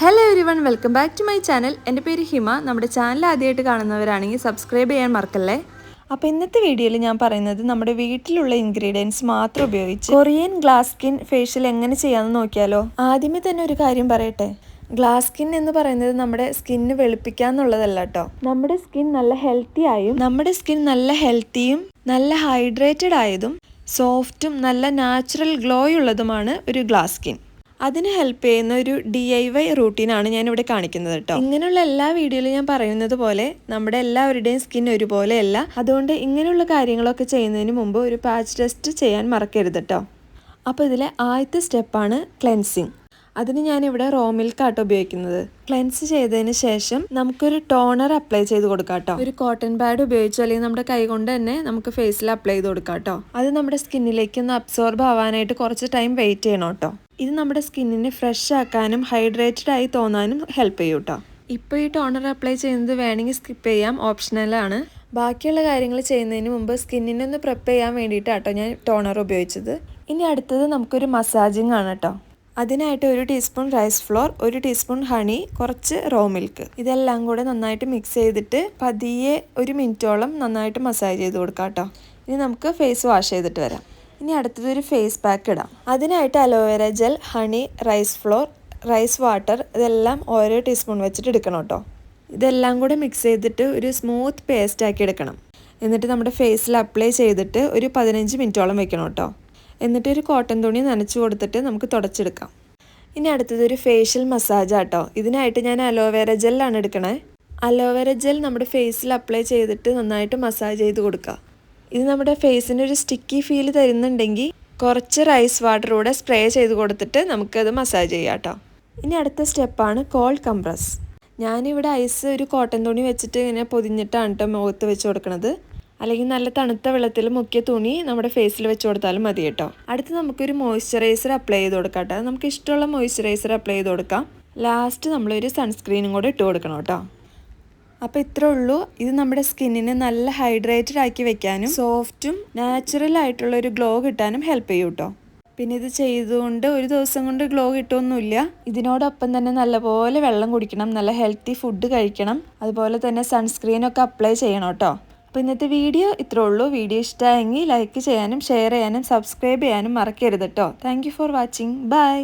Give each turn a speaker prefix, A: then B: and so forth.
A: Hello everyone, welcome back to my channel. എൻ്റെ പേര് ഹിമ. നമ്മുടെ ചാനൽ ആദ്യമായിട്ട് കാണുന്നവരാണെങ്കിൽ സബ്സ്ക്രൈബ് ചെയ്യാൻ മറക്കല്ലേ. അപ്പോൾ ഇന്നത്തെ വീഡിയോയിൽ ഞാൻ പറയുന്നത് നമ്മുടെ വീട്ടിലുള്ള ഇൻഗ്രീഡിയൻസ് മാത്രം ഉപയോഗിച്ച് കൊറിയൻ ഗ്ലാസ് സ്കിൻ ഫേഷ്യൽ എങ്ങനെ ചെയ്യാമെന്ന് നോക്കിയാലോ. ആദ്യമേ തന്നെ ഒരു കാര്യം പറയട്ടെ, ഗ്ലാസ് സ്കിൻ എന്ന് പറയുന്നത് നമ്മുടെ സ്കിന്ന് വെളുപ്പിക്കാന്നുള്ളതല്ല കേട്ടോ. നമ്മുടെ സ്കിൻ നല്ല ഹെൽത്തിയും നല്ല ഹൈഡ്രേറ്റഡ് ആയതും സോഫ്റ്റും നല്ല നാച്ചുറൽ ഗ്ലോ ഉള്ളതുമാണ് ഒരു ഗ്ലാസ് സ്കിൻ. അതിന് ഹെൽപ്പ് ചെയ്യുന്ന ഒരു DIY റൂട്ടീനാണ് ഞാനിവിടെ കാണിക്കുന്നത് കേട്ടോ. ഇങ്ങനെയുള്ള എല്ലാ വീഡിയോയിലും ഞാൻ പറയുന്നത് പോലെ നമ്മുടെ എല്ലാവരുടെയും സ്കിൻ ഒരുപോലെയല്ല. അതുകൊണ്ട് ഇങ്ങനെയുള്ള കാര്യങ്ങളൊക്കെ ചെയ്യുന്നതിന് മുമ്പ് ഒരു പാച്ച് ടെസ്റ്റ് ചെയ്യാൻ മറക്കരുത് കേട്ടോ. അപ്പോൾ ഇതിലെ ആദ്യത്തെ സ്റ്റെപ്പാണ് ക്ലെൻസിങ്. അതിന് ഞാനിവിടെ റോ മിൽക്കാട്ടോ ഉപയോഗിക്കുന്നത്. ക്ലെൻസ് ചെയ്തതിന് ശേഷം നമുക്കൊരു ടോണർ അപ്ലൈ ചെയ്ത് കൊടുക്കാം കേട്ടോ. ഒരു കോട്ടൺ പാഡ് ഉപയോഗിച്ചോ അല്ലെങ്കിൽ നമ്മുടെ കൈ കൊണ്ട് തന്നെ നമുക്ക് ഫേസിൽ അപ്ലൈ ചെയ്ത് കൊടുക്കാം കേട്ടോ. അത് നമ്മുടെ സ്കിന്നിലേക്ക് ഒന്ന് അബ്സോർബ് ആവാനായിട്ട് കുറച്ച് ടൈം വെയിറ്റ് ചെയ്യണം കേട്ടോ. ഇത് നമ്മുടെ സ്കിന്നിനെ ഫ്രഷ് ആക്കാനും ഹൈഡ്രേറ്റഡ് ആയി തോന്നാനും ഹെൽപ്പ് ചെയ്യും കേട്ടോ. ഇപ്പോൾ ഈ ടോണർ അപ്ലൈ ചെയ്യുന്നത് വേണമെങ്കിൽ സ്കിപ്പ് ചെയ്യാം, ഓപ്ഷണലാണ്. ബാക്കിയുള്ള കാര്യങ്ങൾ ചെയ്യുന്നതിന് മുമ്പ് സ്കിന്നിനെ ഒന്ന് പ്രെപ്പ് ചെയ്യാൻ വേണ്ടിയിട്ടാട്ടോ ഞാൻ ടോണർ ഉപയോഗിച്ചത്. ഇനി അടുത്തത് നമുക്കൊരു മസാജിങ് ആണ് കേട്ടോ. അതിനായിട്ട് 1 teaspoon rice flour, 1 teaspoon honey, കുറച്ച് റോ മിൽക്ക്, ഇതെല്ലാം കൂടെ നന്നായിട്ട് മിക്സ് ചെയ്തിട്ട് പതിയെ 1 മിനിറ്റോളം നന്നായിട്ട് മസാജ് ചെയ്ത് കൊടുക്കാം കേട്ടോ. ഇനി നമുക്ക് ഫേസ് വാഷ് ചെയ്തിട്ട് വരാം. ഇനി അടുത്തത് ഒരു ഫേസ് പാക്ക് ഇടാം. അതിനായിട്ട് aloe vera gel, honey, rice flour, rice water ഇതെല്ലാം ഓരോ ടീസ്പൂൺ വെച്ചിട്ട് എടുക്കണം കേട്ടോ. ഇതെല്ലാം കൂടെ മിക്സ് ചെയ്തിട്ട് ഒരു സ്മൂത്ത് പേസ്റ്റ് ആക്കി എടുക്കണം. എന്നിട്ട് നമ്മുടെ ഫേസിൽ അപ്ലൈ ചെയ്തിട്ട് ഒരു 15 മിനിറ്റോളം വെക്കണം കേട്ടോ. എന്നിട്ട് ഒരു കോട്ടൺ തുണി നനച്ച് കൊടുത്തിട്ട് നമുക്ക് തുടച്ചെടുക്കാം. ഇനി അടുത്തത് ഒരു ഫേഷ്യൽ മസാജ് ആട്ടോ. ഇതിനായിട്ട് ഞാൻ അലോവേര ജെല്ലാണ് എടുക്കണേ. അലോവേര ജെൽ നമ്മുടെ ഫേസിൽ അപ്ലൈ ചെയ്തിട്ട് നന്നായിട്ട് മസാജ് ചെയ്ത് കൊടുക്കുക. ഇത് നമ്മുടെ ഫേസിന് ഒരു സ്റ്റിക്കി ഫീൽ തരുന്നുണ്ടെങ്കിൽ കുറച്ച് റൈസ് വാട്ടർ കൂടെ സ്പ്രേ ചെയ്ത് കൊടുത്തിട്ട് നമുക്കത് മസാജ് ചെയ്യാം കേട്ടോ. ഇനി അടുത്ത സ്റ്റെപ്പാണ് കോൾഡ് കംപ്രസ്. ഞാനിവിടെ ഐസ് ഒരു കോട്ടൺ തുണി വെച്ചിട്ട് ഇങ്ങനെ പൊതിഞ്ഞിട്ടാണ് കേട്ടോ മുഖത്ത് വെച്ച് കൊടുക്കുന്നത്. അല്ലെങ്കിൽ നല്ല തണുത്ത വെള്ളത്തിൽ മുക്കിയ തുണി നമ്മുടെ ഫേസിൽ വെച്ച് കൊടുത്താലും മതി കേട്ടോ. അടുത്ത് നമുക്കൊരു മോയ്സ്ചറൈസർ അപ്ലൈ ചെയ്ത് കൊടുക്കാം കേട്ടോ. നമുക്ക് ഇഷ്ടമുള്ള മോയ്സ്ചറൈസർ അപ്ലൈ ചെയ്ത് കൊടുക്കാം. ലാസ്റ്റ് നമ്മളൊരു സൺസ്ക്രീനും കൂടെ ഇട്ട് കൊടുക്കണം കേട്ടോ. അപ്പോൾ ഇത്രേ ഉള്ളൂ. ഇത് നമ്മുടെ സ്കിന്നിനെ നല്ല ഹൈഡ്രേറ്റഡ് ആക്കി വെക്കാനും സോഫ്റ്റും നാച്ചുറൽ ആയിട്ടുള്ള ഒരു ഗ്ലോ കിട്ടാനും ഹെൽപ്പ് ചെയ്യും കേട്ടോ. പിന്നെ ഇത് ചെയ്തുകൊണ്ട് ഒരു ദിവസം കൊണ്ട് ഗ്ലോ കിട്ടുമൊന്നുമില്ല. ഇതിനോടൊപ്പം തന്നെ നല്ലപോലെ വെള്ളം കുടിക്കണം, നല്ല ഹെൽത്തി ഫുഡ് കഴിക്കണം, അതുപോലെ തന്നെ സൺസ്ക്രീനൊക്കെ അപ്ലൈ ചെയ്യണം കേട്ടോ. അപ്പോൾ ഇന്നത്തെ വീഡിയോ ഇത്രേ ഉള്ളൂ. വീഡിയോ ഇഷ്ടമായെങ്കിൽ ലൈക്ക് ചെയ്യാനും ഷെയർ ചെയ്യാനും സബ്സ്ക്രൈബ് ചെയ്യാനും മറക്കരുത് കേട്ടോ. Thank you for watching. By.